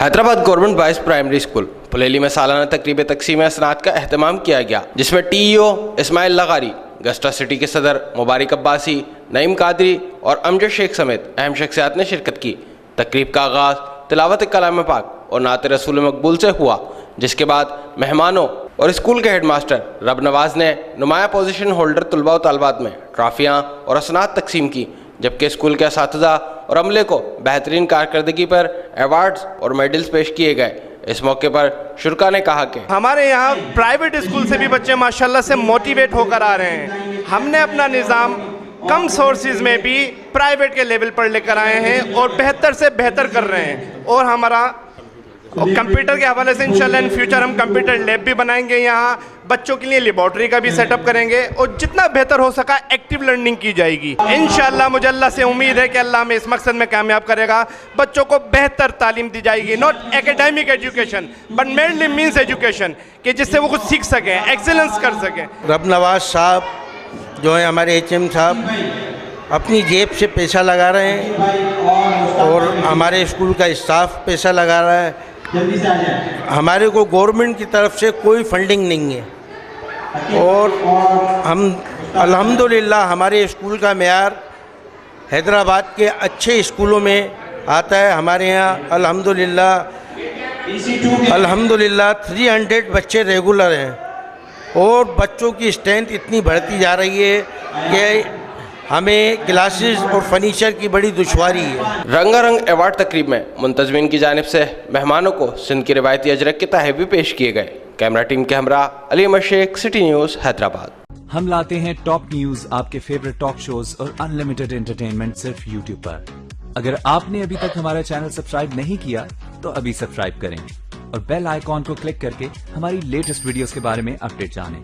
Hyderabad government boys primary school پلیلی میں سالانہ تقریب تقسیم اسناد کا اہتمام کیا گیا، جس میں ٹی ای او اسماعیل لغاری، گسٹا سٹی کے صدر مبارک عباسی، نعیم قادری اور امجد شیخ سمیت اہم شخصیات نے شرکت کی۔ تقریب کا آغاز تلاوت کلام پاک اور نعت رسول مقبول سے ہوا، جس کے بعد مہمانوں اور اسکول کے ہیڈ ماسٹر رب نواز نے نمایاں پوزیشن ہولڈر طلباء و طالبات میں ٹرافیاں اور اسناد تقسیم کی، جبکہ اسکول کے اساتذہ اور عملے کو بہترین کارکردگی پر ایوارڈز اور میڈلز پیش کیے گئے۔ اس موقع پر شرکا نے کہا کہ ہمارے یہاں پرائیویٹ اسکول سے بھی بچے ماشاءاللہ سے موٹیویٹ ہو کر آ رہے ہیں۔ ہم نے اپنا نظام کم سورسز میں بھی پرائیویٹ کے لیول پر لے کر آئے ہیں اور بہتر سے بہتر کر رہے ہیں، اور ہمارا کمپیوٹر کے حوالے سے انشاءاللہ ان فیوچر ہم کمپیوٹر لیب بھی بنائیں گے، یہاں بچوں کے لیے لیبارٹری کا بھی سیٹ اپ کریں گے، اور جتنا بہتر ہو سکا ایکٹیو لرننگ کی جائے گی۔ انشاءاللہ مجھے اللہ سے امید ہے کہ اللہ ہمیں اس مقصد میں کامیاب کرے گا۔ بچوں کو بہتر تعلیم دی جائے گی، not academic education but mainly means education, کہ جس سے وہ کچھ سیکھ سکیں، ایکسیلنس کر سکیں۔ رب نواز صاحب جو ہیں ہمارے ایچ ایم صاحب، اپنی جیب سے پیسہ لگا رہے ہیں اور ہمارے اسکول کا اسٹاف پیسہ لگا رہا ہے۔ ہمارے کو گورنمنٹ کی طرف سے کوئی فنڈنگ نہیں ہے، اور ہم الحمدللہ ہمارے اسکول کا معیار حیدرآباد کے اچھے اسکولوں میں آتا ہے۔ ہمارے یہاں الحمدللہ 300 بچے ریگولر ہیں، اور بچوں کی اسٹرینتھ اتنی بڑھتی جا رہی ہے کہ ہمیں کلاسز اور فرنیچر کی بڑی دشواری ہے۔ رنگا رنگ ایوارڈ تقریب میں منتظمین کی جانب سے مہمانوں کو سندھ کی روایتی اجرک کے تحائف بھی پیش کیے گئے۔ کیمرہ ٹیم کے ہمراہ علی احمد شیخ، سٹی نیوز، حیدرآباد۔ ہم لاتے ہیں ٹاپ نیوز، آپ کے فیورٹ ٹاک شوز اور انلمیٹڈ انٹرٹینمنٹ صرف یوٹیوب پر۔ اگر آپ نے ابھی تک ہمارا چینل سبسکرائب نہیں کیا تو ابھی سبسکرائب کریں اور بیل آئیکن کو کلک کر کے ہماری لیٹسٹ ویڈیوز کے بارے میں اپڈیٹ جانیں۔